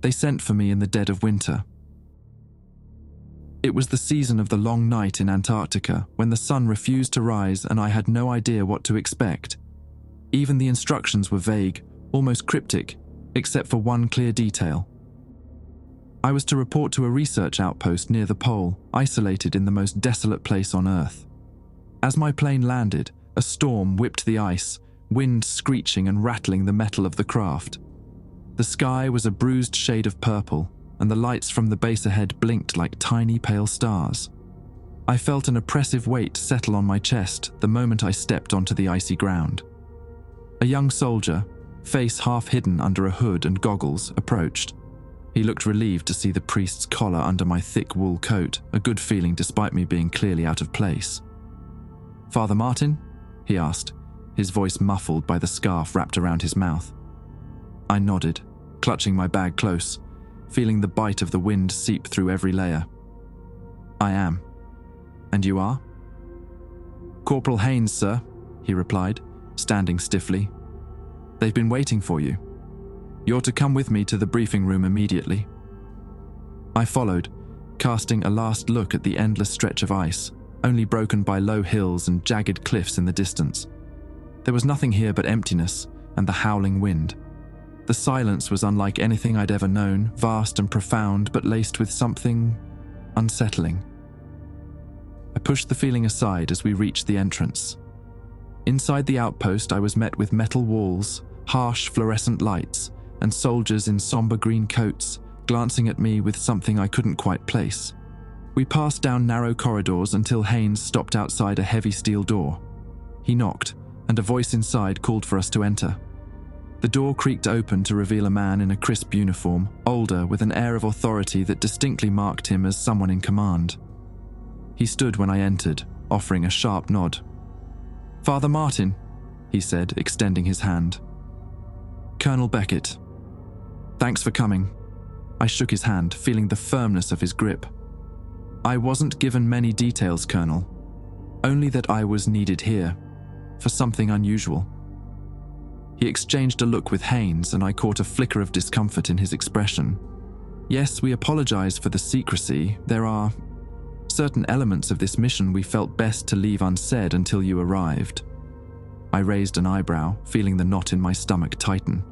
They sent for me in the dead of winter. It was the season of the long night in Antarctica, when the sun refused to rise and I had no idea what to expect. Even the instructions were vague, almost cryptic, except for one clear detail. I was to report to a research outpost near the pole, isolated in the most desolate place on Earth. As my plane landed, a storm whipped the ice, wind screeching and rattling the metal of the craft. The sky was a bruised shade of purple, and the lights from the base ahead blinked like tiny pale stars. I felt an oppressive weight settle on my chest the moment I stepped onto the icy ground. A young soldier, face half hidden under a hood and goggles, approached. He looked relieved to see the priest's collar under my thick wool coat, a good feeling despite me being clearly out of place. "Father Martin?" he asked, his voice muffled by the scarf wrapped around his mouth. I nodded, clutching my bag close, feeling the bite of the wind seep through every layer. "I am. And you are?" "Corporal Haynes, sir," he replied, standing stiffly. "They've been waiting for you. You're to come with me to the briefing room immediately." I followed, casting a last look at the endless stretch of ice, only broken by low hills and jagged cliffs in the distance. There was nothing here but emptiness and the howling wind. The silence was unlike anything I'd ever known, vast and profound, but laced with something unsettling. I pushed the feeling aside as we reached the entrance. Inside the outpost, I was met with metal walls, harsh fluorescent lights, and soldiers in somber green coats, glancing at me with something I couldn't quite place. We passed down narrow corridors until Haynes stopped outside a heavy steel door. He knocked, and a voice inside called for us to enter. The door creaked open to reveal a man in a crisp uniform, older, with an air of authority that distinctly marked him as someone in command. He stood when I entered, offering a sharp nod. "Father Martin," he said, extending his hand. "Colonel Beckett. Thanks for coming." I shook his hand, feeling the firmness of his grip. "I wasn't given many details, Colonel. Only that I was needed here, for something unusual." He exchanged a look with Haynes, and I caught a flicker of discomfort in his expression. "Yes, we apologize for the secrecy. There are certain elements of this mission we felt best to leave unsaid until you arrived." I raised an eyebrow, feeling the knot in my stomach tighten.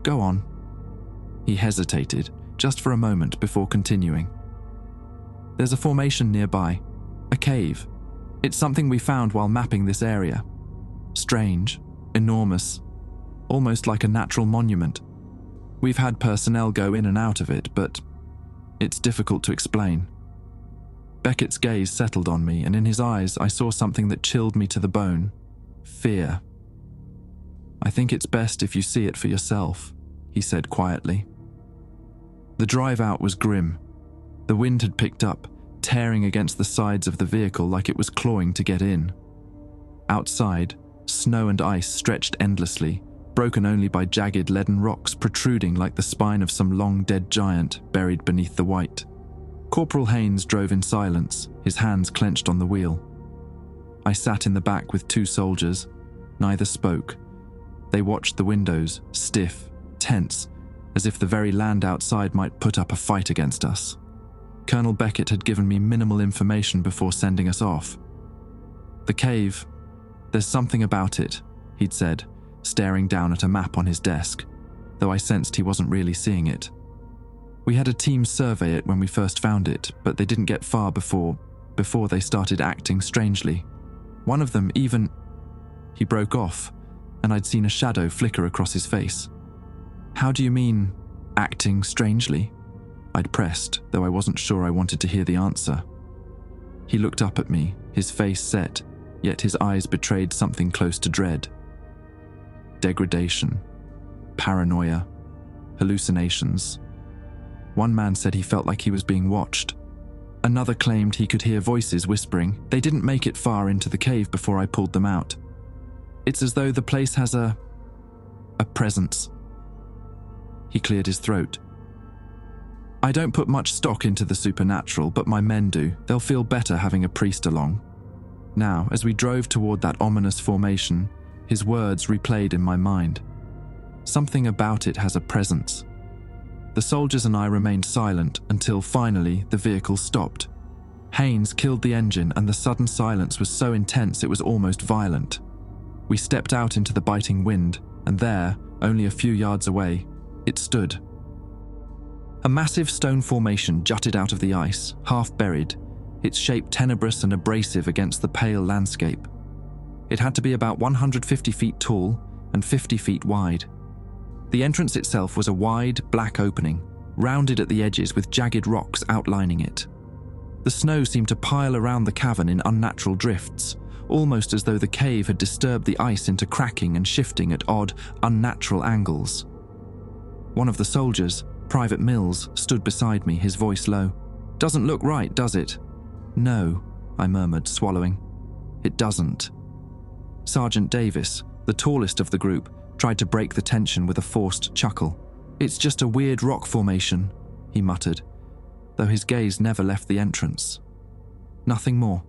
"Go on." He hesitated, just for a moment before continuing. "There's a formation nearby, a cave. It's something we found while mapping this area. Strange, enormous, almost like a natural monument. We've had personnel go in and out of it, but it's difficult to explain." Beckett's gaze settled on me, and in his eyes I saw something that chilled me to the bone. Fear. "I think it's best if you see it for yourself," he said quietly. The drive out was grim. The wind had picked up, tearing against the sides of the vehicle like it was clawing to get in. Outside, snow and ice stretched endlessly, broken only by jagged leaden rocks protruding like the spine of some long-dead giant buried beneath the white. Corporal Haynes drove in silence, his hands clenched on the wheel. I sat in the back with two soldiers. Neither spoke. They watched the windows, stiff, tense, as if the very land outside might put up a fight against us. Colonel Beckett had given me minimal information before sending us off. "The cave, there's something about it," he'd said, staring down at a map on his desk, though I sensed he wasn't really seeing it. "We had a team survey it when we first found it, but they didn't get far before they started acting strangely. One of them even..." He broke off, and I'd seen a shadow flicker across his face. "How do you mean, acting strangely?" I'd pressed, though I wasn't sure I wanted to hear the answer. He looked up at me, his face set, yet his eyes betrayed something close to dread. Degradation, paranoia, hallucinations. One man said he felt like he was being watched. Another claimed he could hear voices whispering. They didn't make it far into the cave before I pulled them out. "It's as though the place has a presence." He cleared his throat. "I don't put much stock into the supernatural, but my men do. They'll feel better having a priest along." Now, as we drove toward that ominous formation, his words replayed in my mind. "Something about it has a presence. The soldiers and I remained silent until finally the vehicle stopped. Haynes killed the engine and the sudden silence was so intense it was almost violent. We stepped out into the biting wind, and there, only a few yards away, it stood. A massive stone formation jutted out of the ice, half buried, its shape tenebrous and abrasive against the pale landscape. It had to be about 150 feet tall and 50 feet wide. The entrance itself was a wide, black opening, rounded at the edges with jagged rocks outlining it. The snow seemed to pile around the cavern in unnatural drifts, almost as though the cave had disturbed the ice into cracking and shifting at odd, unnatural angles. One of the soldiers, Private Mills, stood beside me, his voice low. "Doesn't look right, does it?" "No," I murmured, swallowing. "It doesn't." Sergeant Davis, the tallest of the group, tried to break the tension with a forced chuckle. "It's just a weird rock formation," he muttered, though his gaze never left the entrance. Nothing more.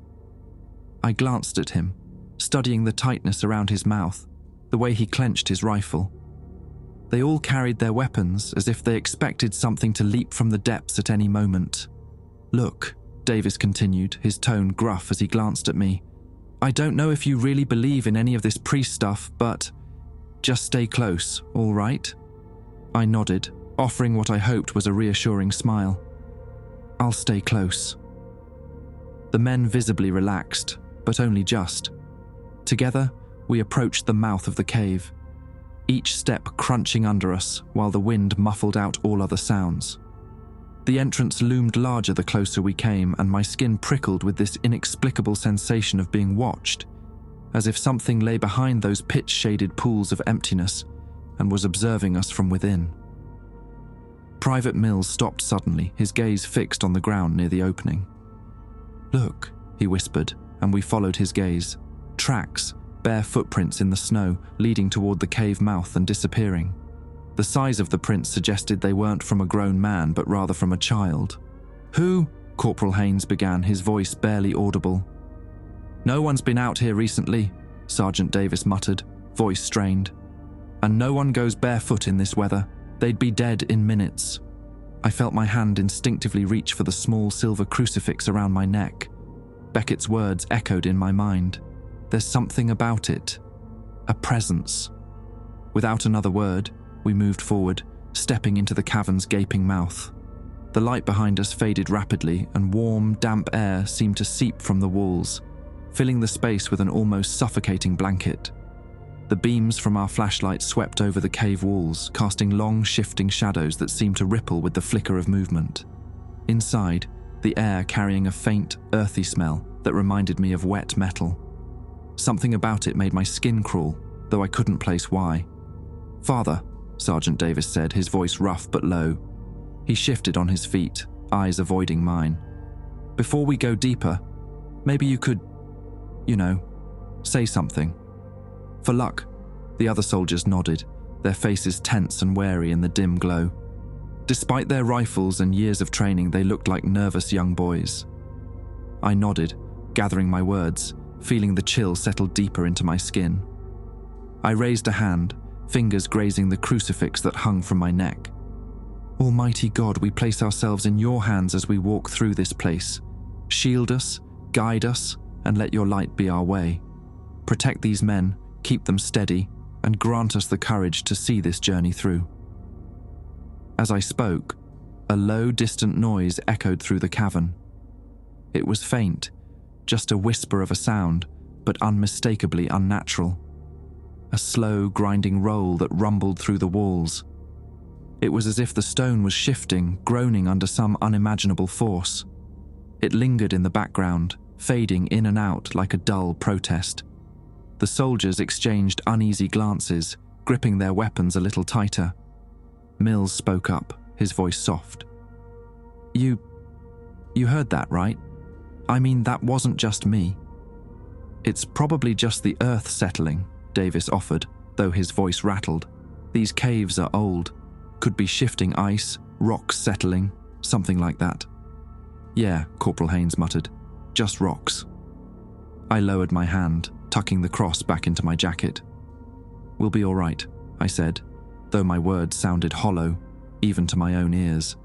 I glanced at him, studying the tightness around his mouth, the way he clenched his rifle. They all carried their weapons as if they expected something to leap from the depths at any moment. "Look," Davis continued, his tone gruff as he glanced at me. "I don't know if you really believe in any of this priest stuff, but just stay close, all right?" I nodded, offering what I hoped was a reassuring smile. "I'll stay close." The men visibly relaxed, but only just. Together, we approached the mouth of the cave, each step crunching under us while the wind muffled out all other sounds. The entrance loomed larger the closer we came, and my skin prickled with this inexplicable sensation of being watched, as if something lay behind those pitch-shaded pools of emptiness and was observing us from within. Private Mills stopped suddenly, his gaze fixed on the ground near the opening. "Look," he whispered, and we followed his gaze. Tracks, bare footprints in the snow, leading toward the cave mouth and disappearing. The size of the prints suggested they weren't from a grown man, but rather from a child. "Who?" Corporal Haynes began, his voice barely audible. "No one's been out here recently," Sergeant Davis muttered, voice strained. "And no one goes barefoot in this weather. They'd be dead in minutes." I felt my hand instinctively reach for the small silver crucifix around my neck. Beckett's words echoed in my mind. There's something about it. A presence. Without another word, we moved forward, stepping into the cavern's gaping mouth. The light behind us faded rapidly, and warm, damp air seemed to seep from the walls, filling the space with an almost suffocating blanket. The beams from our flashlights swept over the cave walls, casting long, shifting shadows that seemed to ripple with the flicker of movement. Inside, the air carrying a faint, earthy smell that reminded me of wet metal. Something about it made my skin crawl, though I couldn't place why. "Father," Sergeant Davis said, his voice rough but low. He shifted on his feet, eyes avoiding mine. "Before we go deeper, maybe you could, say something." "For luck," the other soldiers nodded, their faces tense and wary in the dim glow. Despite their rifles and years of training, they looked like nervous young boys. I nodded, gathering my words, feeling the chill settle deeper into my skin. I raised a hand, fingers grazing the crucifix that hung from my neck. "Almighty God, we place ourselves in your hands as we walk through this place. Shield us, guide us, and let your light be our way. Protect these men, keep them steady, and grant us the courage to see this journey through." As I spoke, a low, distant noise echoed through the cavern. It was faint, just a whisper of a sound, but unmistakably unnatural. A slow, grinding roll that rumbled through the walls. It was as if the stone was shifting, groaning under some unimaginable force. It lingered in the background, fading in and out like a dull protest. The soldiers exchanged uneasy glances, gripping their weapons a little tighter. Mills spoke up, his voice soft. You heard that, right? I mean, that wasn't just me." "It's probably just the earth settling," Davis offered, though his voice rattled. "These caves are old. Could be shifting ice, rocks settling, something like that." "Yeah," Corporal Haynes muttered. "Just rocks." I lowered my hand, tucking the cross back into my jacket. "We'll be all right," I said, though my words sounded hollow, even to my own ears.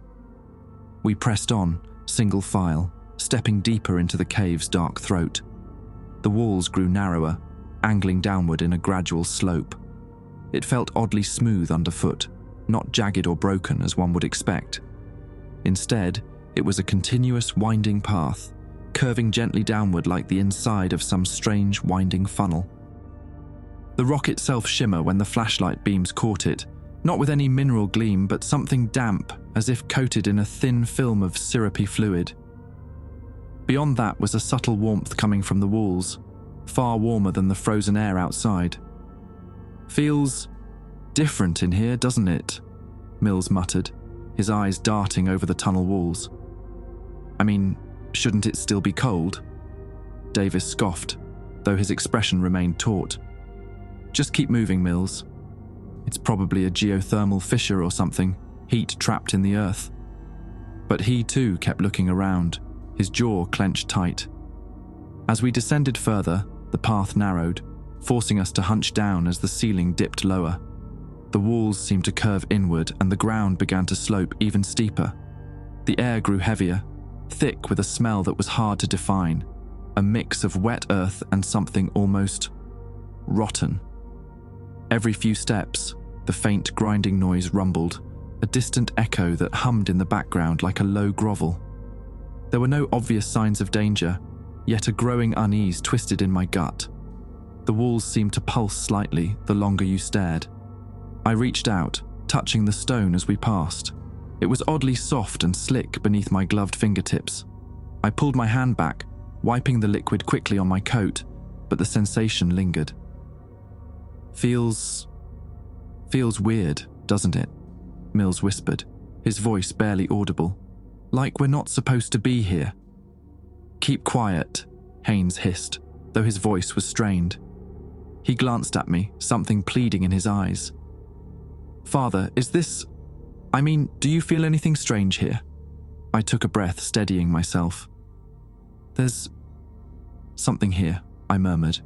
We pressed on, single file, stepping deeper into the cave's dark throat. The walls grew narrower, angling downward in a gradual slope. It felt oddly smooth underfoot, not jagged or broken as one would expect. Instead, it was a continuous winding path, curving gently downward like the inside of some strange winding funnel. The rock itself shimmered when the flashlight beams caught it, not with any mineral gleam, but something damp, as if coated in a thin film of syrupy fluid. Beyond that was a subtle warmth coming from the walls, far warmer than the frozen air outside. "Feels different in here, doesn't it?" Mills muttered, his eyes darting over the tunnel walls. "I mean, shouldn't it still be cold?" Davis scoffed, though his expression remained taut. "Just keep moving, Mills. It's probably a geothermal fissure or something, heat trapped in the earth." But he too kept looking around, his jaw clenched tight. As we descended further, the path narrowed, forcing us to hunch down as the ceiling dipped lower. The walls seemed to curve inward and the ground began to slope even steeper. The air grew heavier, thick with a smell that was hard to define, a mix of wet earth and something almost rotten. Every few steps, the faint grinding noise rumbled, a distant echo that hummed in the background like a low grovel. There were no obvious signs of danger, yet a growing unease twisted in my gut. The walls seemed to pulse slightly the longer you stared. I reached out, touching the stone as we passed. It was oddly soft and slick beneath my gloved fingertips. I pulled my hand back, wiping the liquid quickly on my coat, but the sensation lingered. Feels weird, doesn't it?" Mills whispered, his voice barely audible. "Like we're not supposed to be here." "Keep quiet," Haynes hissed, though his voice was strained. He glanced at me, something pleading in his eyes. "Father, do you feel anything strange here?" I took a breath, steadying myself. "There's something here," I murmured.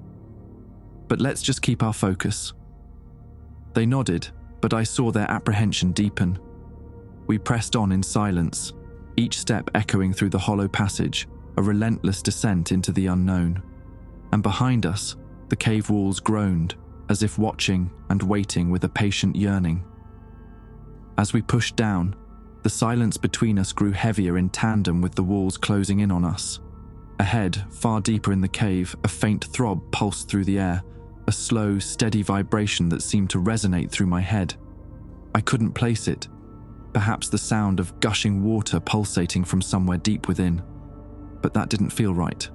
"But let's just keep our focus." They nodded, but I saw their apprehension deepen. We pressed on in silence, each step echoing through the hollow passage, a relentless descent into the unknown. And behind us, the cave walls groaned, as if watching and waiting with a patient yearning. As we pushed down, the silence between us grew heavier in tandem with the walls closing in on us. Ahead, far deeper in the cave, a faint throb pulsed through the air, a slow, steady vibration that seemed to resonate through my head. I couldn't place it. Perhaps the sound of gushing water pulsating from somewhere deep within, but that didn't feel right.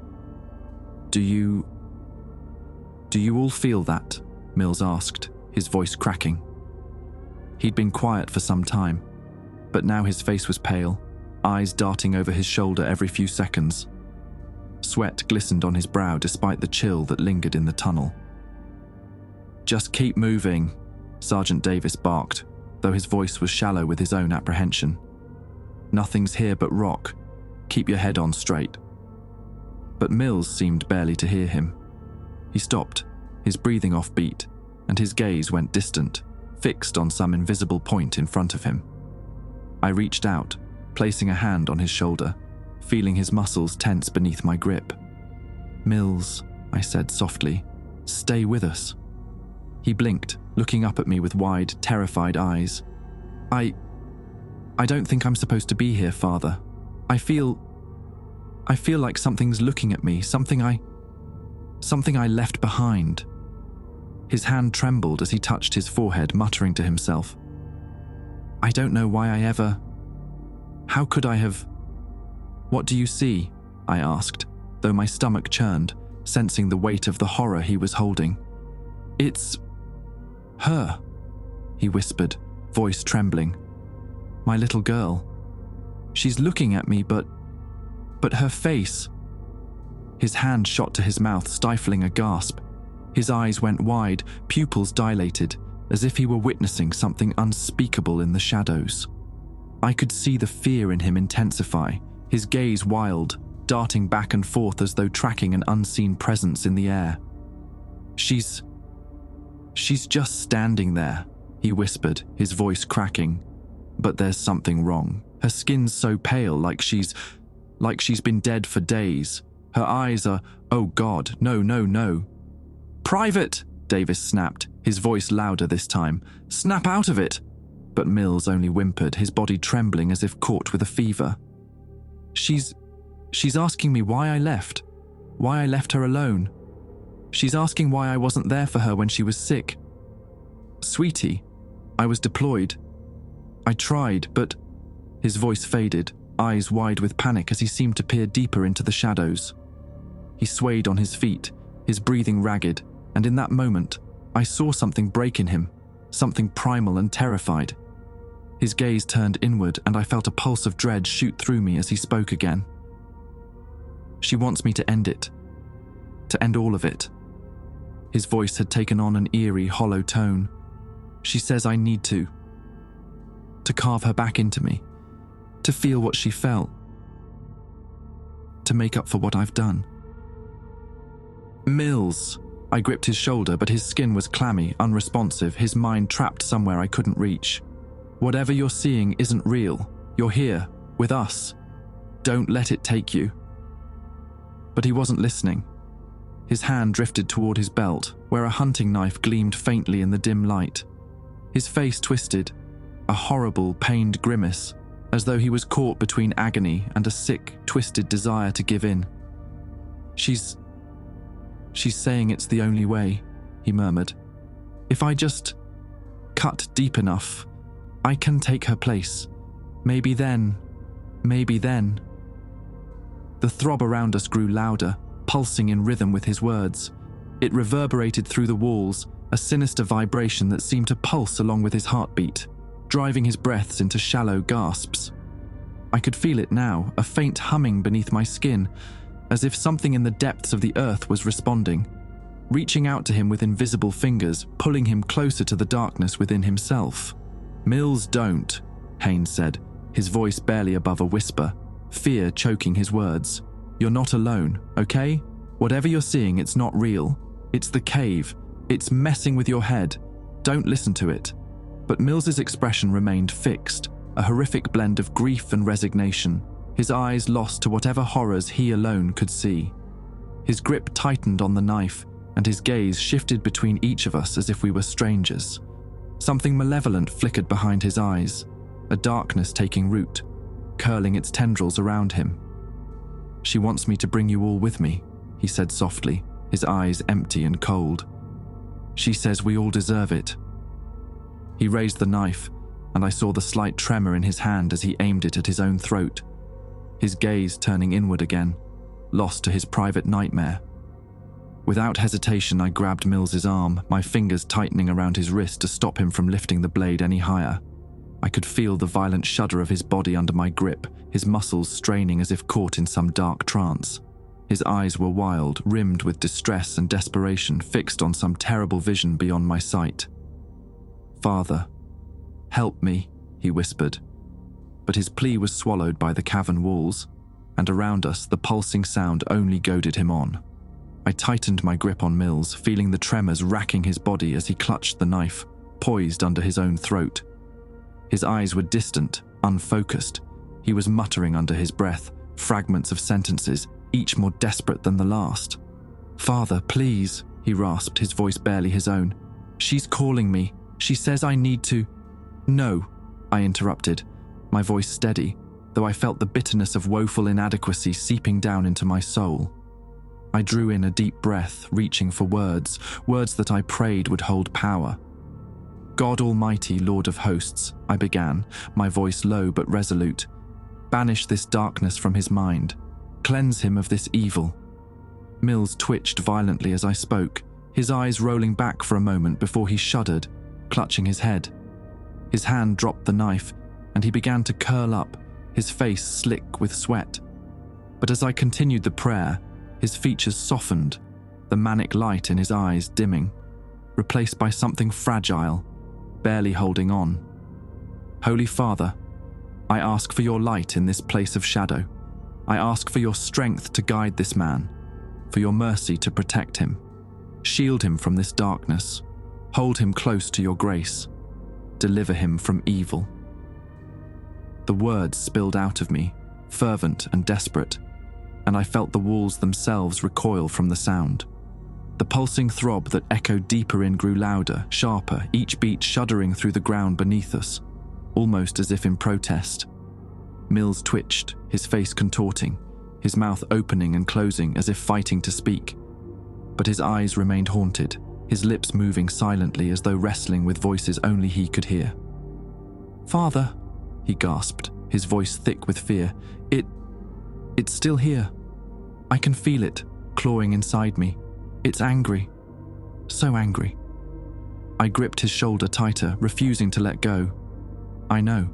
Do you all feel that?" Mills asked, his voice cracking. He'd been quiet for some time, but now his face was pale, eyes darting over his shoulder every few seconds. Sweat glistened on his brow despite the chill that lingered in the tunnel. "Just keep moving," Sergeant Davis barked, though his voice was shallow with his own apprehension. "Nothing's here but rock. Keep your head on straight." But Mills seemed barely to hear him. He stopped, his breathing offbeat, and his gaze went distant, fixed on some invisible point in front of him. I reached out, placing a hand on his shoulder, feeling his muscles tense beneath my grip. "Mills," I said softly, "stay with us." He blinked, looking up at me with wide, terrified eyes. I don't think I'm supposed to be here, Father. I feel like something's looking at me, something I left behind." His hand trembled as he touched his forehead, muttering to himself. "I don't know why I ever... How could I have... What do you see?" I asked, though my stomach churned, sensing the weight of the horror he was holding. "It's... her," he whispered, voice trembling. "My little girl. She's looking at me, but her face..." His hand shot to his mouth, stifling a gasp. His eyes went wide, pupils dilated, as if he were witnessing something unspeakable in the shadows. I could see the fear in him intensify, his gaze wild, darting back and forth as though tracking an unseen presence in the air. She's just standing there," he whispered, his voice cracking. But there's something wrong. Her skin's so pale, like she's been dead for days. Her eyes are, oh God, no, no, no. "Private!" Davis snapped, his voice louder this time. "Snap out of it!" But Mills only whimpered, his body trembling as if caught with a fever. She's asking me why I left her alone. She's asking why I wasn't there for her when she was sick. Sweetie, I was deployed. I tried, but..." His voice faded, eyes wide with panic as he seemed to peer deeper into the shadows. He swayed on his feet, his breathing ragged, and in that moment, I saw something break in him, something primal and terrified. His gaze turned inward, and I felt a pulse of dread shoot through me as he spoke again. "She wants me to end it. To end all of it." His voice had taken on an eerie, hollow tone. "She says I need to carve her back into me, to feel what she felt, to make up for what I've done." "Mills!" I gripped his shoulder, but his skin was clammy, unresponsive, his mind trapped somewhere I couldn't reach. "Whatever you're seeing isn't real. You're here, with us. Don't let it take you." But he wasn't listening. His hand drifted toward his belt, where a hunting knife gleamed faintly in the dim light. His face twisted, a horrible, pained grimace, as though he was caught between agony and a sick, twisted desire to give in. She's saying it's the only way," he murmured. "If I just cut deep enough, I can take her place. Maybe then. The throb around us grew louder, pulsing in rhythm with his words. It reverberated through the walls, a sinister vibration that seemed to pulse along with his heartbeat, driving his breaths into shallow gasps. I could feel it now, a faint humming beneath my skin, as if something in the depths of the earth was responding, reaching out to him with invisible fingers, pulling him closer to the darkness within himself. "Mills, don't," Haynes said, his voice barely above a whisper, fear choking his words. "You're not alone, okay? Whatever you're seeing, it's not real. It's the cave. It's messing with your head. Don't listen to it." But Mills's expression remained fixed, a horrific blend of grief and resignation, his eyes lost to whatever horrors he alone could see. His grip tightened on the knife, and his gaze shifted between each of us as if we were strangers. Something malevolent flickered behind his eyes, a darkness taking root, curling its tendrils around him. "She wants me to bring you all with me," he said softly, his eyes empty and cold. "She says we all deserve it." He raised the knife, and I saw the slight tremor in his hand as he aimed it at his own throat, his gaze turning inward again, lost to his private nightmare. Without hesitation, I grabbed Mills's arm, my fingers tightening around his wrist to stop him from lifting the blade any higher. I could feel the violent shudder of his body under my grip, his muscles straining as if caught in some dark trance. His eyes were wild, rimmed with distress and desperation, fixed on some terrible vision beyond my sight. "Father, help me," he whispered. But his plea was swallowed by the cavern walls, and around us the pulsing sound only goaded him on. I tightened my grip on Mills, feeling the tremors racking his body as he clutched the knife, poised under his own throat. His eyes were distant, unfocused. He was muttering under his breath, fragments of sentences, each more desperate than the last. "Father, please," he rasped, his voice barely his own. "She's calling me. She says I need to..." "No," I interrupted, my voice steady, though I felt the bitterness of woeful inadequacy seeping down into my soul. I drew in a deep breath, reaching for words that I prayed would hold power. "God Almighty, Lord of Hosts," I began, my voice low but resolute. "Banish this darkness from his mind. Cleanse him of this evil." Mills twitched violently as I spoke, his eyes rolling back for a moment before he shuddered, clutching his head. His hand dropped the knife, and he began to curl up, his face slick with sweat. But as I continued the prayer, his features softened, the manic light in his eyes dimming, replaced by something fragile, barely holding on. "Holy Father, I ask for your light in this place of shadow. I ask for your strength to guide this man, for your mercy to protect him. Shield him from this darkness. Hold him close to your grace. Deliver him from evil." The words spilled out of me, fervent and desperate, and I felt the walls themselves recoil from the sound. The pulsing throb that echoed deeper in grew louder, sharper, each beat shuddering through the ground beneath us, almost as if in protest. Mills twitched, his face contorting, his mouth opening and closing as if fighting to speak. But his eyes remained haunted, his lips moving silently as though wrestling with voices only he could hear. "Father," he gasped, his voice thick with fear. It's still here. I can feel it, clawing inside me. It's angry. So angry." I gripped his shoulder tighter, refusing to let go. "I know,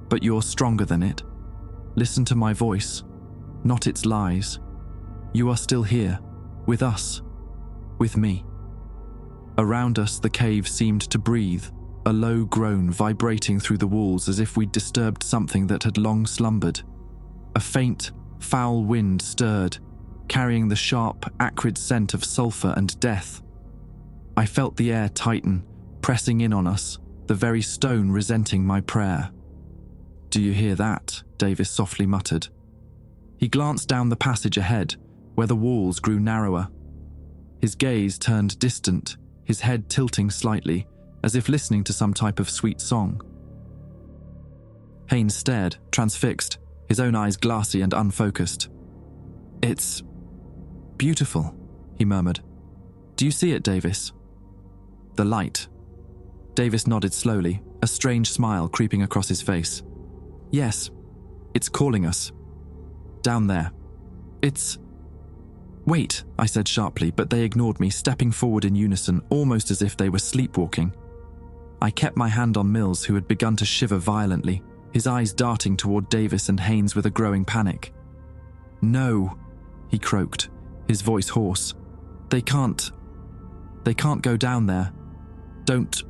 but you're stronger than it. Listen to my voice, not its lies. You are still here, with us, with me." Around us, the cave seemed to breathe, a low groan vibrating through the walls as if we'd disturbed something that had long slumbered. A faint, foul wind stirred, carrying the sharp, acrid scent of sulfur and death. I felt the air tighten, pressing in on us, the very stone resenting my prayer. "Do you hear that?" Davis softly muttered. He glanced down the passage ahead, where the walls grew narrower. His gaze turned distant, his head tilting slightly, as if listening to some type of sweet song. Haynes stared, transfixed, his own eyes glassy and unfocused. "It's beautiful," he murmured. "Do you see it, Davis?" "The light." Davis nodded slowly, a strange smile creeping across his face. "Yes, it's calling us. Down there. It's—" "Wait," I said sharply, but they ignored me, stepping forward in unison, almost as if they were sleepwalking. I kept my hand on Mills, who had begun to shiver violently, his eyes darting toward Davis and Haynes with a growing panic. "No," he croaked, his voice hoarse. They can't go down there. Don't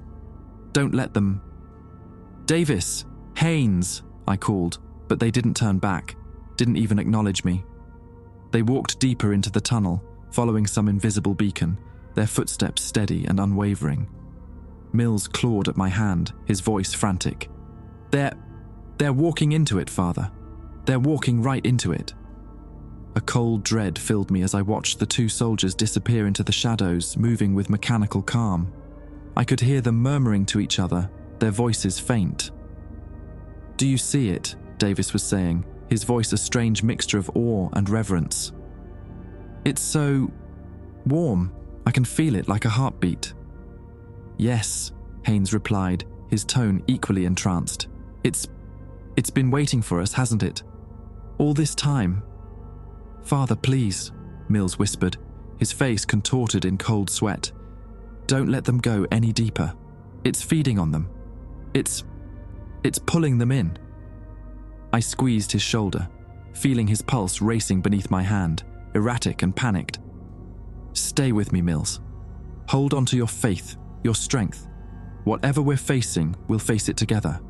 let them." "Davis! Haynes!" I called, but they didn't turn back, didn't even acknowledge me. They walked deeper into the tunnel, following some invisible beacon, their footsteps steady and unwavering. Mills clawed at my hand, his voice frantic. They're walking into it, Father. They're walking right into it." A cold dread filled me as I watched the two soldiers disappear into the shadows, moving with mechanical calm. I could hear them murmuring to each other, their voices faint. "Do you see it?" Davis was saying, his voice a strange mixture of awe and reverence. "It's so warm. I can feel it like a heartbeat." "Yes," Haynes replied, his tone equally entranced. It's been waiting for us, hasn't it? All this time." "Father, please," Mills whispered, his face contorted in cold sweat. "Don't let them go any deeper. It's feeding on them. It's pulling them in." I squeezed his shoulder, feeling his pulse racing beneath my hand, erratic and panicked. "Stay with me, Mills. Hold on to your faith, your strength. Whatever we're facing, we'll face it together."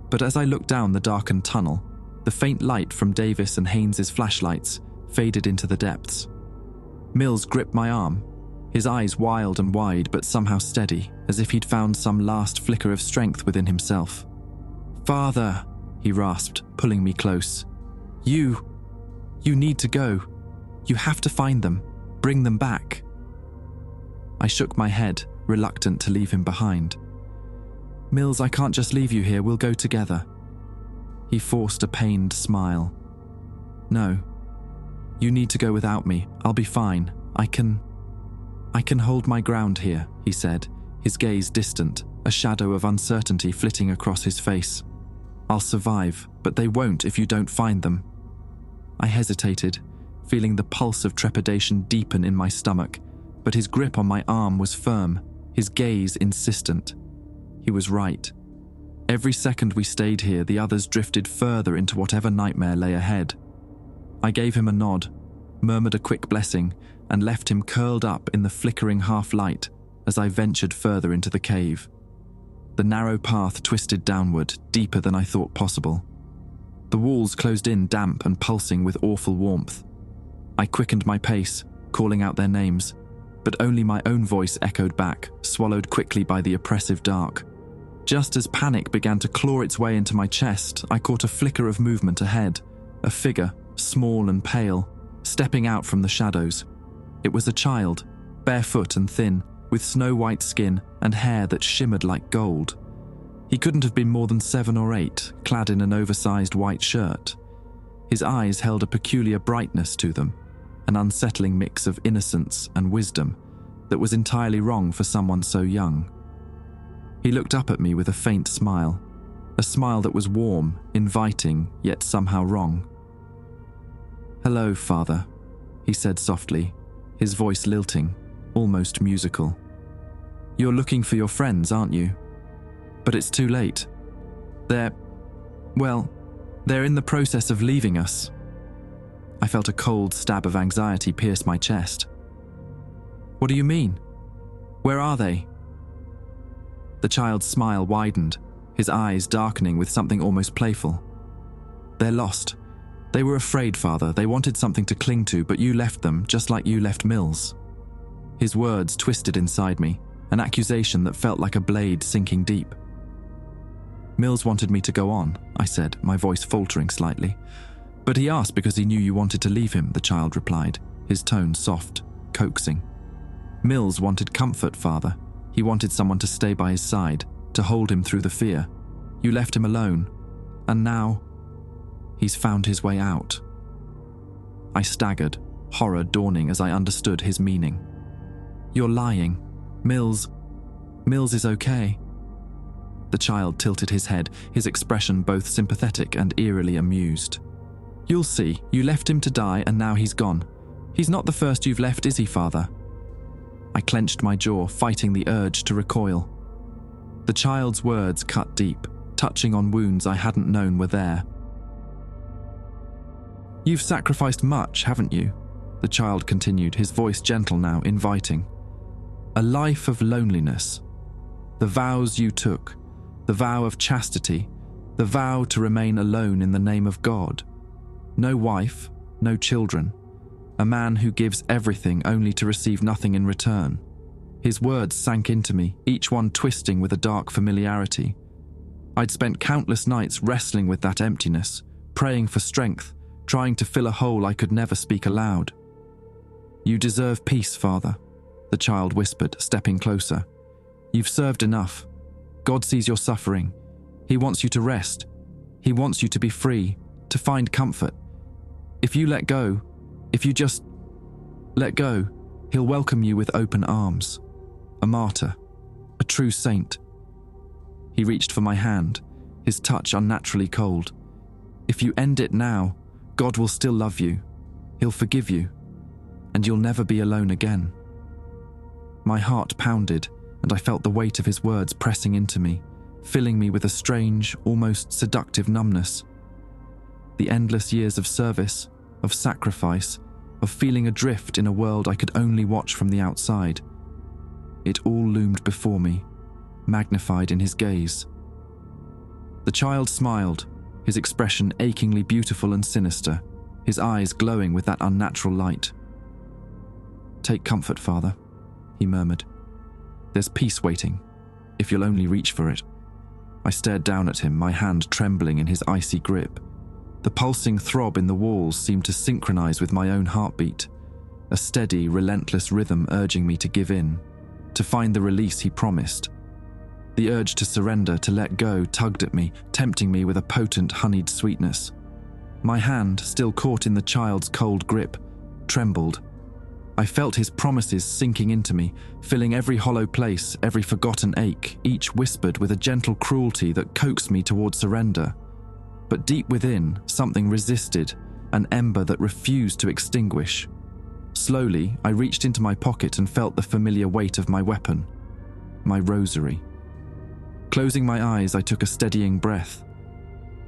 But as I looked down the darkened tunnel, the faint light from Davis and Haynes's flashlights faded into the depths. Mills gripped my arm, his eyes wild and wide but somehow steady, as if he'd found some last flicker of strength within himself. "Father," he rasped, pulling me close. You need to go. You have to find them. Bring them back." I shook my head, reluctant to leave him behind. "Mills, I can't just leave you here. We'll go together." He forced a pained smile. "No. You need to go without me. I'll be fine. I can hold my ground here," he said, his gaze distant, a shadow of uncertainty flitting across his face. "I'll survive, but they won't if you don't find them." I hesitated, feeling the pulse of trepidation deepen in my stomach, but his grip on my arm was firm, his gaze insistent. He was right. Every second we stayed here, the others drifted further into whatever nightmare lay ahead. I gave him a nod, murmured a quick blessing, and left him curled up in the flickering half-light as I ventured further into the cave. The narrow path twisted downward, deeper than I thought possible. The walls closed in damp and pulsing with awful warmth. I quickened my pace, calling out their names, but only my own voice echoed back, swallowed quickly by the oppressive dark. Just as panic began to claw its way into my chest, I caught a flicker of movement ahead, a figure, small and pale, stepping out from the shadows. It was a child, barefoot and thin, with snow-white skin and hair that shimmered like gold. He couldn't have been more than 7 or 8, clad in an oversized white shirt. His eyes held a peculiar brightness to them, an unsettling mix of innocence and wisdom that was entirely wrong for someone so young. He looked up at me with a faint smile, a smile that was warm, inviting, yet somehow wrong. "Hello, Father," he said softly, his voice lilting, almost musical. "You're looking for your friends, aren't you? But it's too late. They're in the process of leaving us." I felt a cold stab of anxiety pierce my chest. "What do you mean? Where are they?" The child's smile widened, his eyes darkening with something almost playful. "They're lost. They were afraid, Father. They wanted something to cling to, but you left them, just like you left Mills." His words twisted inside me, an accusation that felt like a blade sinking deep. "Mills wanted me to go on," I said, my voice faltering slightly. "But he asked because he knew you wanted to leave him," the child replied, his tone soft, coaxing. "Mills wanted comfort, Father. He wanted someone to stay by his side, to hold him through the fear. You left him alone, and now he's found his way out." I staggered, horror dawning as I understood his meaning. "You're lying. Mills is okay." The child tilted his head, his expression both sympathetic and eerily amused. "You'll see. You left him to die, and now he's gone. He's not the first you've left, is he, Father?" I clenched my jaw, fighting the urge to recoil. The child's words cut deep, touching on wounds I hadn't known were there. "You've sacrificed much, haven't you?" the child continued, his voice gentle now, inviting. "A life of loneliness. The vows you took, the vow of chastity, the vow to remain alone in the name of God. No wife, no children. A man who gives everything only to receive nothing in return." His words sank into me, each one twisting with a dark familiarity. I'd spent countless nights wrestling with that emptiness, praying for strength, trying to fill a hole I could never speak aloud. "You deserve peace, Father," the child whispered, stepping closer. "You've served enough. God sees your suffering. He wants you to rest. He wants you to be free, to find comfort. If you let go, if you just let go, he'll welcome you with open arms. A martyr, a true saint." He reached for my hand, his touch unnaturally cold. "If you end it now, God will still love you. He'll forgive you, and you'll never be alone again." My heart pounded, and I felt the weight of his words pressing into me, filling me with a strange, almost seductive numbness. The endless years of service, of sacrifice, of feeling adrift in a world I could only watch from the outside. It all loomed before me, magnified in his gaze. The child smiled, his expression achingly beautiful and sinister, his eyes glowing with that unnatural light. "Take comfort, Father," he murmured. "There's peace waiting, if you'll only reach for it." I stared down at him, my hand trembling in his icy grip. The pulsing throb in the walls seemed to synchronize with my own heartbeat, a steady, relentless rhythm urging me to give in, to find the release he promised. The urge to surrender, to let go, tugged at me, tempting me with a potent, honeyed sweetness. My hand, still caught in the child's cold grip, trembled. I felt his promises sinking into me, filling every hollow place, every forgotten ache, each whispered with a gentle cruelty that coaxed me toward surrender. But deep within, something resisted, an ember that refused to extinguish. Slowly, I reached into my pocket and felt the familiar weight of my weapon, my rosary. Closing my eyes, I took a steadying breath.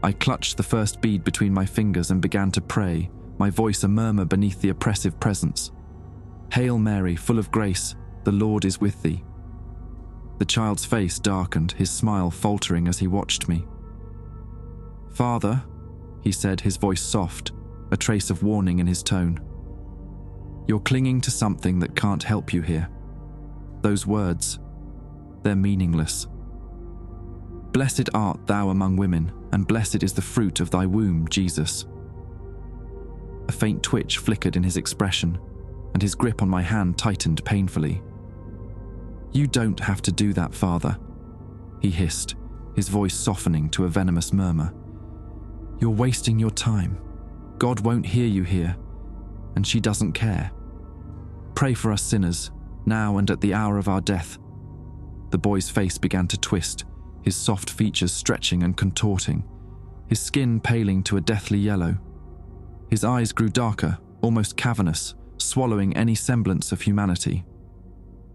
I clutched the first bead between my fingers and began to pray, my voice a murmur beneath the oppressive presence. "Hail Mary, full of grace, the Lord is with thee." The child's face darkened, his smile faltering as he watched me. "Father," he said, his voice soft, a trace of warning in his tone. "You're clinging to something that can't help you here. Those words, they're meaningless." Blessed art thou among women, and blessed is the fruit of thy womb, Jesus." A faint twitch flickered in his expression, and his grip on my hand tightened painfully. "You don't have to do that, Father," he hissed, his voice softening to a venomous murmur. "You're wasting your time. God won't hear you here, and she doesn't care. Pray for us sinners, now and at the hour of our death." The boy's face began to twist, his soft features stretching and contorting, his skin paling to a deathly yellow. His eyes grew darker, almost cavernous, swallowing any semblance of humanity.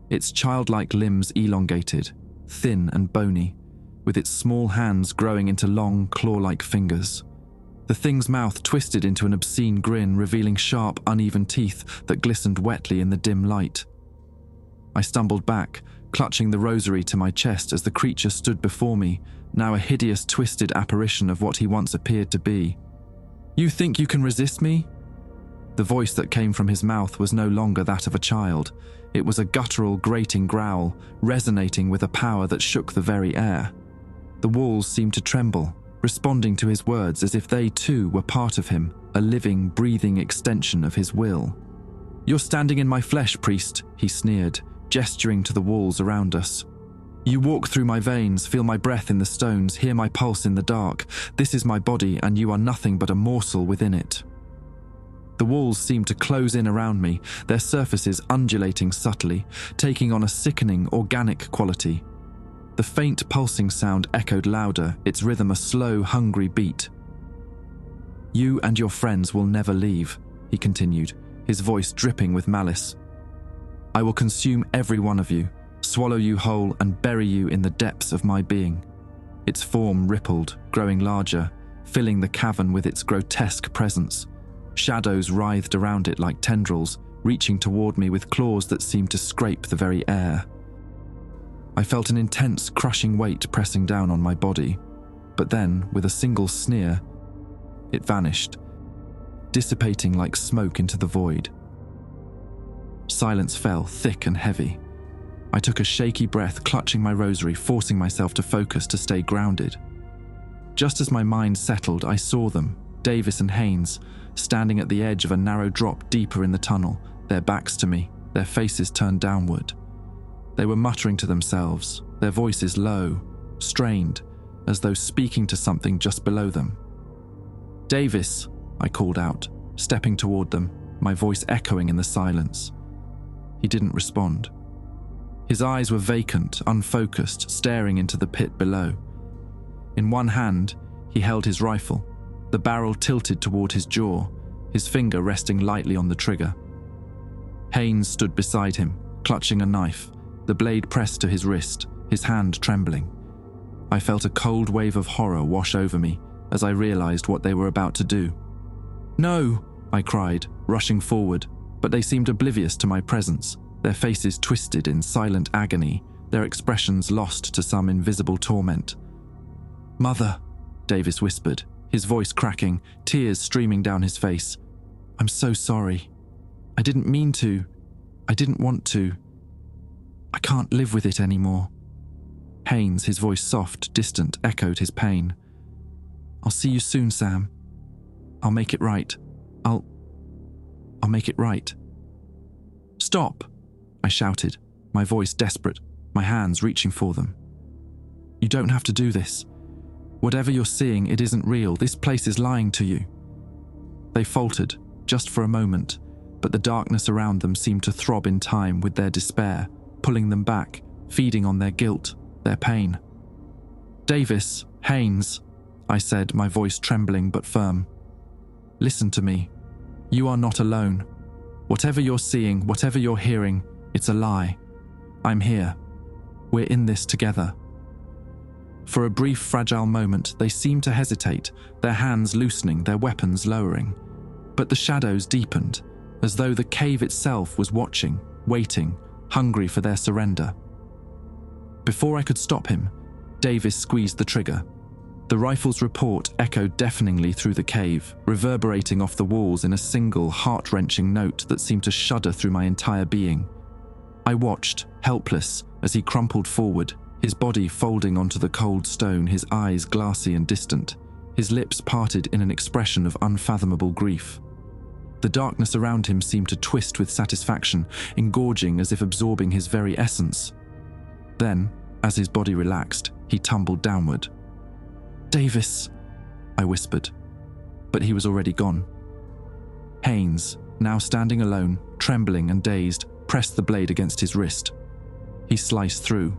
Its childlike limbs elongated, thin and bony, with its small hands growing into long, claw-like fingers. The thing's mouth twisted into an obscene grin, revealing sharp, uneven teeth that glistened wetly in the dim light. I stumbled back, clutching the rosary to my chest as the creature stood before me, now a hideous, twisted apparition of what he once appeared to be. "You think you can resist me?" The voice that came from his mouth was no longer that of a child. It was a guttural, grating growl, resonating with a power that shook the very air. The walls seemed to tremble, responding to his words as if they too were part of him, a living, breathing extension of his will. "You're standing in my flesh, priest," he sneered, gesturing to the walls around us. "You walk through my veins, feel my breath in the stones, hear my pulse in the dark. This is my body, and you are nothing but a morsel within it." The walls seemed to close in around me, their surfaces undulating subtly, taking on a sickening, organic quality. The faint pulsing sound echoed louder, its rhythm a slow, hungry beat. "You and your friends will never leave," he continued, his voice dripping with malice. "I will consume every one of you, swallow you whole and bury you in the depths of my being." Its form rippled, growing larger, filling the cavern with its grotesque presence. Shadows writhed around it like tendrils, reaching toward me with claws that seemed to scrape the very air. I felt an intense, crushing weight pressing down on my body, but then, with a single sneer, it vanished, dissipating like smoke into the void. Silence fell, thick and heavy. I took a shaky breath, clutching my rosary, forcing myself to focus to stay grounded. Just as my mind settled, I saw them, Davis and Haynes, standing at the edge of a narrow drop deeper in the tunnel, their backs to me, their faces turned downward. They were muttering to themselves, their voices low, strained, as though speaking to something just below them. "Davis," I called out, stepping toward them, my voice echoing in the silence. He didn't respond. His eyes were vacant, unfocused, staring into the pit below. In one hand, he held his rifle, the barrel tilted toward his jaw, his finger resting lightly on the trigger. Haynes stood beside him, clutching a knife, the blade pressed to his wrist, his hand trembling. I felt a cold wave of horror wash over me as I realized what they were about to do. "No!" I cried, rushing forward, but they seemed oblivious to my presence, their faces twisted in silent agony, their expressions lost to some invisible torment. "Mother," Davis whispered, his voice cracking, tears streaming down his face. "I'm so sorry. I didn't mean to. I didn't want to. I can't live with it anymore." Haynes, his voice soft, distant, echoed his pain. "I'll see you soon, Sam. I'll make it right. I'll make it right." "Stop!" I shouted, my voice desperate, my hands reaching for them. "You don't have to do this. Whatever you're seeing, it isn't real. This place is lying to you." They faltered, just for a moment, but the darkness around them seemed to throb in time with their despair, pulling them back, feeding on their guilt, their pain. "Davis, Haynes," I said, my voice trembling but firm. "Listen to me. You are not alone. Whatever you're seeing, whatever you're hearing, it's a lie. I'm here. We're in this together." For a brief, fragile moment, they seemed to hesitate, their hands loosening, their weapons lowering. But the shadows deepened, as though the cave itself was watching, waiting, hungry for their surrender. Before I could stop him, Davis squeezed the trigger. The rifle's report echoed deafeningly through the cave, reverberating off the walls in a single, heart-wrenching note that seemed to shudder through my entire being. I watched, helpless, as he crumpled forward, his body folding onto the cold stone, his eyes glassy and distant, his lips parted in an expression of unfathomable grief. The darkness around him seemed to twist with satisfaction, engorging as if absorbing his very essence. Then, as his body relaxed, he tumbled downward. "Davis," I whispered, but he was already gone. Haynes, now standing alone, trembling and dazed, pressed the blade against his wrist. He sliced through.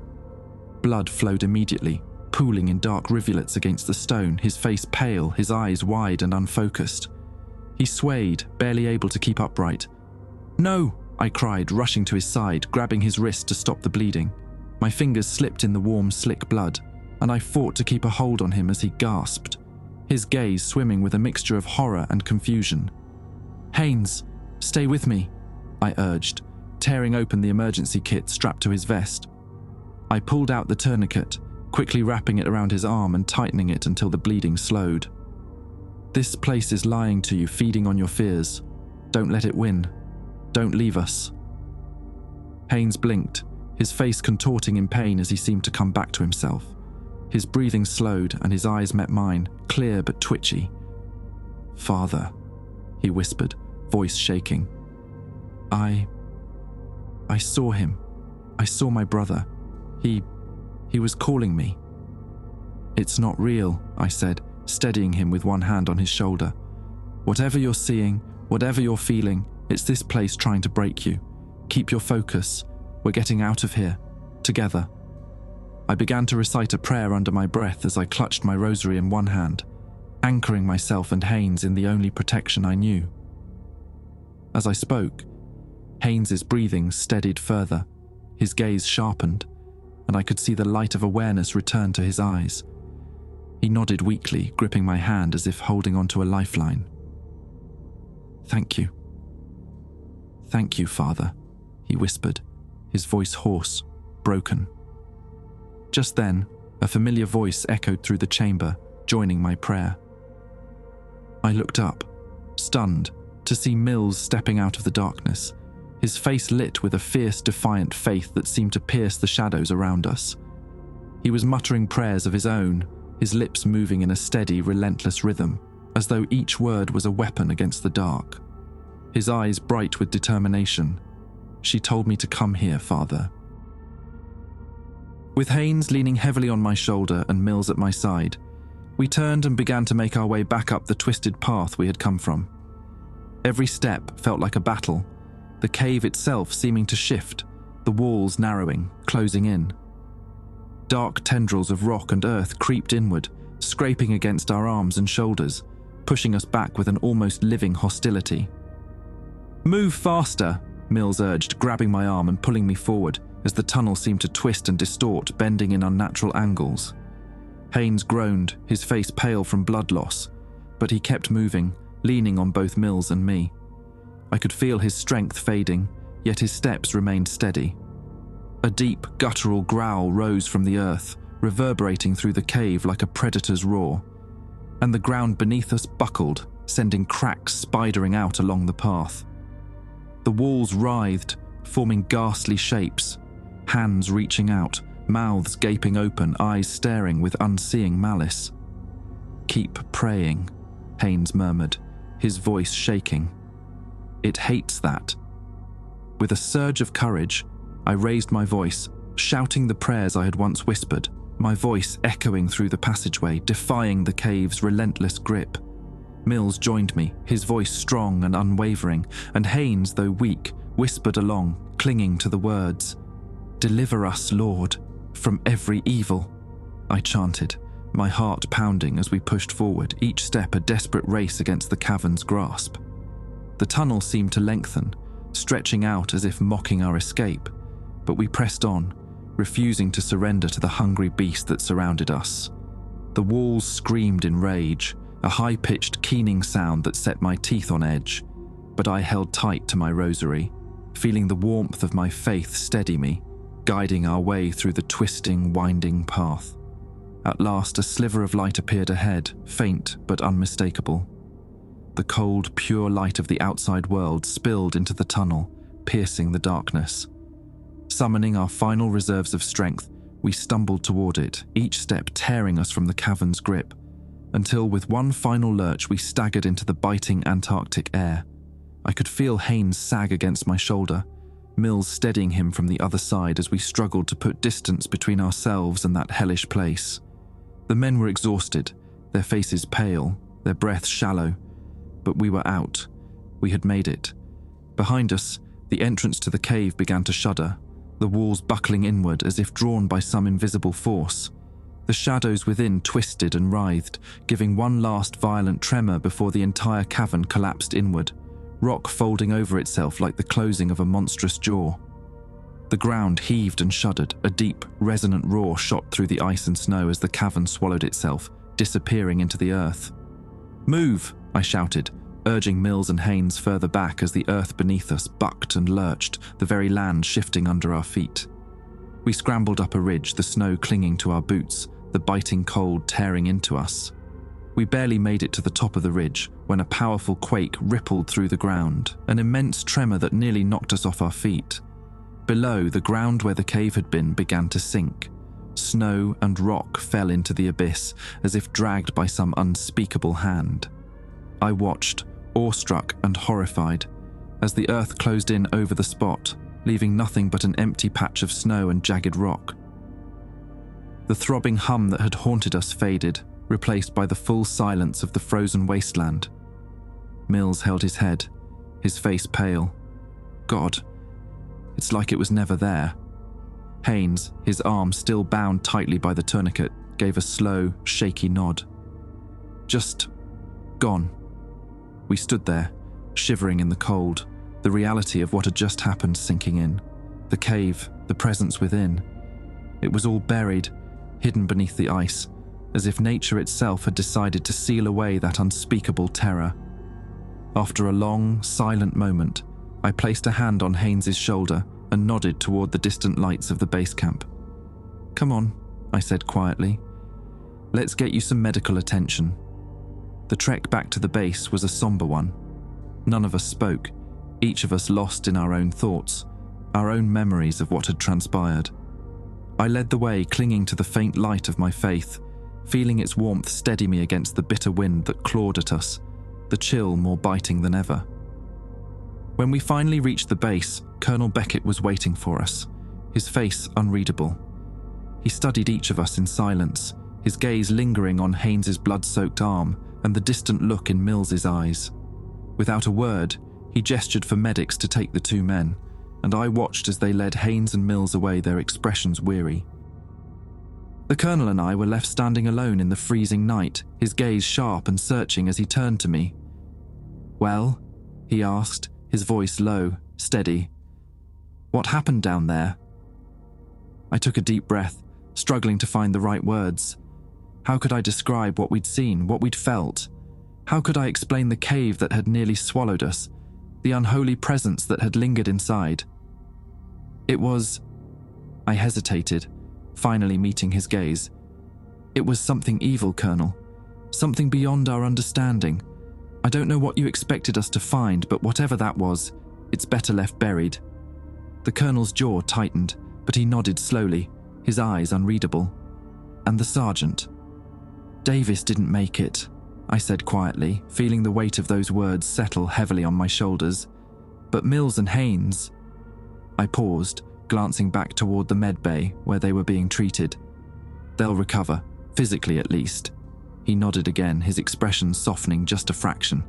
Blood flowed immediately, pooling in dark rivulets against the stone, his face pale, his eyes wide and unfocused. He swayed, barely able to keep upright. "No!" I cried, rushing to his side, grabbing his wrist to stop the bleeding. My fingers slipped in the warm, slick blood, and I fought to keep a hold on him as he gasped, his gaze swimming with a mixture of horror and confusion. "Haynes, stay with me," I urged, tearing open the emergency kit strapped to his vest. I pulled out the tourniquet, quickly wrapping it around his arm and tightening it until the bleeding slowed. "This place is lying to you, feeding on your fears. Don't let it win. Don't leave us." Haynes blinked, his face contorting in pain as he seemed to come back to himself. His breathing slowed and his eyes met mine, clear but twitchy. "Father," he whispered, voice shaking. I saw him. I saw my brother. He was calling me." "It's not real," I said, steadying him with one hand on his shoulder. "Whatever you're seeing, whatever you're feeling, it's this place trying to break you. Keep your focus. We're getting out of here. Together." I began to recite a prayer under my breath as I clutched my rosary in one hand, anchoring myself and Haynes in the only protection I knew. As I spoke, Haynes's breathing steadied further, his gaze sharpened, and I could see the light of awareness return to his eyes. He nodded weakly, gripping my hand as if holding onto a lifeline. "Thank you. Thank you, Father," he whispered, his voice hoarse, broken. Just then, a familiar voice echoed through the chamber, joining my prayer. I looked up, stunned, to see Mills stepping out of the darkness, his face lit with a fierce, defiant faith that seemed to pierce the shadows around us. He was muttering prayers of his own, his lips moving in a steady, relentless rhythm, as though each word was a weapon against the dark. His eyes bright with determination. "She told me to come here, Father." With Haynes leaning heavily on my shoulder and Mills at my side, we turned and began to make our way back up the twisted path we had come from. Every step felt like a battle, the cave itself seeming to shift, the walls narrowing, closing in. Dark tendrils of rock and earth creeped inward, scraping against our arms and shoulders, pushing us back with an almost living hostility. "Move faster," Mills urged, grabbing my arm and pulling me forward as the tunnel seemed to twist and distort, bending in unnatural angles. Haynes groaned, his face pale from blood loss, but he kept moving, leaning on both Mills and me. I could feel his strength fading, yet his steps remained steady. A deep, guttural growl rose from the earth, reverberating through the cave like a predator's roar, and the ground beneath us buckled, sending cracks spidering out along the path. The walls writhed, forming ghastly shapes, hands reaching out, mouths gaping open, eyes staring with unseeing malice. "Keep praying," Haynes murmured, his voice shaking. "It hates that." With a surge of courage, I raised my voice, shouting the prayers I had once whispered, my voice echoing through the passageway, defying the cave's relentless grip. Mills joined me, his voice strong and unwavering, and Haynes, though weak, whispered along, clinging to the words. "Deliver us, Lord, from every evil," I chanted, my heart pounding as we pushed forward, each step a desperate race against the cavern's grasp. The tunnel seemed to lengthen, stretching out as if mocking our escape, but we pressed on, refusing to surrender to the hungry beast that surrounded us. The walls screamed in rage, a high-pitched, keening sound that set my teeth on edge, but I held tight to my rosary, feeling the warmth of my faith steady me, guiding our way through the twisting, winding path. At last, a sliver of light appeared ahead, faint but unmistakable. The cold, pure light of the outside world spilled into the tunnel, piercing the darkness. Summoning our final reserves of strength, We stumbled toward it, each step tearing us from the cavern's grip, until with one final lurch we staggered into the biting Antarctic air. I could feel Haynes sag against my shoulder, Mills steadying him from the other side as we struggled to put distance between ourselves and that hellish place. The men were exhausted, their faces pale, their breaths shallow, but we were out. We had made it. Behind us, the entrance to the cave began to shudder, the walls buckling inward as if drawn by some invisible force. The shadows within twisted and writhed, giving one last violent tremor before the entire cavern collapsed inward, rock folding over itself like the closing of a monstrous jaw. The ground heaved and shuddered, a deep, resonant roar shot through the ice and snow as the cavern swallowed itself, disappearing into the earth. "Move!" I shouted, urging Mills and Haynes further back as the earth beneath us bucked and lurched, the very land shifting under our feet. We scrambled up a ridge, the snow clinging to our boots, the biting cold tearing into us. We barely made it to the top of the ridge when a powerful quake rippled through the ground, an immense tremor that nearly knocked us off our feet. Below, the ground where the cave had been began to sink. Snow and rock fell into the abyss as if dragged by some unspeakable hand. I watched, awestruck and horrified, as the earth closed in over the spot, leaving nothing but an empty patch of snow and jagged rock. The throbbing hum that had haunted us faded, replaced by the full silence of the frozen wasteland. Mills held his head, his face pale. God, it's like it was never there. Haynes, his arm still bound tightly by the tourniquet, gave a slow, shaky nod. Just gone. We stood there, shivering in the cold, the reality of what had just happened sinking in. The cave, the presence within. It was all buried, hidden beneath the ice, as if nature itself had decided to seal away that unspeakable terror. After a long, silent moment, I placed a hand on Haynes's shoulder and nodded toward the distant lights of the base camp. "Come on," I said quietly. "Let's get you some medical attention." The trek back to the base was a somber one. None of us spoke, each of us lost in our own thoughts, our own memories of what had transpired. I led the way, clinging to the faint light of my faith, feeling its warmth steady me against the bitter wind that clawed at us, the chill more biting than ever. When we finally reached the base, Colonel Beckett was waiting for us, his face unreadable. He studied each of us in silence, his gaze lingering on Haynes's blood-soaked arm and the distant look in Mills's eyes. Without a word, he gestured for medics to take the two men, and I watched as they led Haynes and Mills away, their expressions weary. The Colonel and I were left standing alone in the freezing night, his gaze sharp and searching as he turned to me. "Well?" he asked, his voice low, steady. "What happened down there?" I took a deep breath, struggling to find the right words. How could I describe what we'd seen, what we'd felt? How could I explain the cave that had nearly swallowed us, the unholy presence that had lingered inside? It was... I hesitated, finally meeting his gaze. "It was something evil, Colonel. Something beyond our understanding. I don't know what you expected us to find, but whatever that was, it's better left buried." The Colonel's jaw tightened, but he nodded slowly, his eyes unreadable. "And the sergeant?" "Davis didn't make it," I said quietly, feeling the weight of those words settle heavily on my shoulders. "But Mills and Haynes..." I paused, glancing back toward the med bay where they were being treated. "They'll recover, physically at least." He nodded again, his expression softening just a fraction.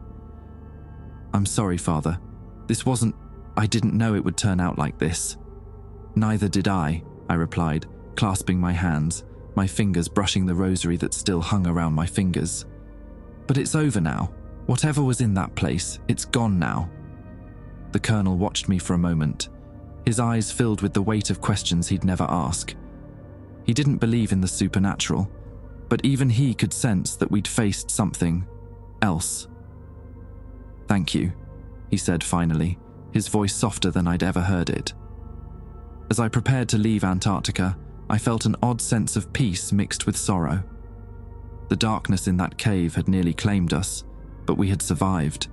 "I'm sorry, Father. This wasn't... I didn't know it would turn out like this." "Neither did I," I replied, clasping my hands, my fingers brushing the rosary that still hung around my fingers. "But it's over now. Whatever was in that place, it's gone now." The Colonel watched me for a moment, his eyes filled with the weight of questions he'd never ask. He didn't believe in the supernatural, but even he could sense that we'd faced something else. "Thank you," he said finally, his voice softer than I'd ever heard it. As I prepared to leave Antarctica, I felt an odd sense of peace mixed with sorrow. The darkness in that cave had nearly claimed us, but we had survived,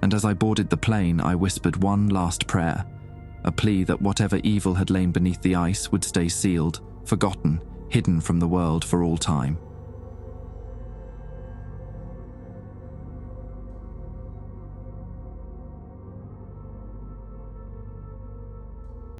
and as I boarded the plane, I whispered one last prayer, a plea that whatever evil had lain beneath the ice would stay sealed, forgotten, hidden from the world for all time.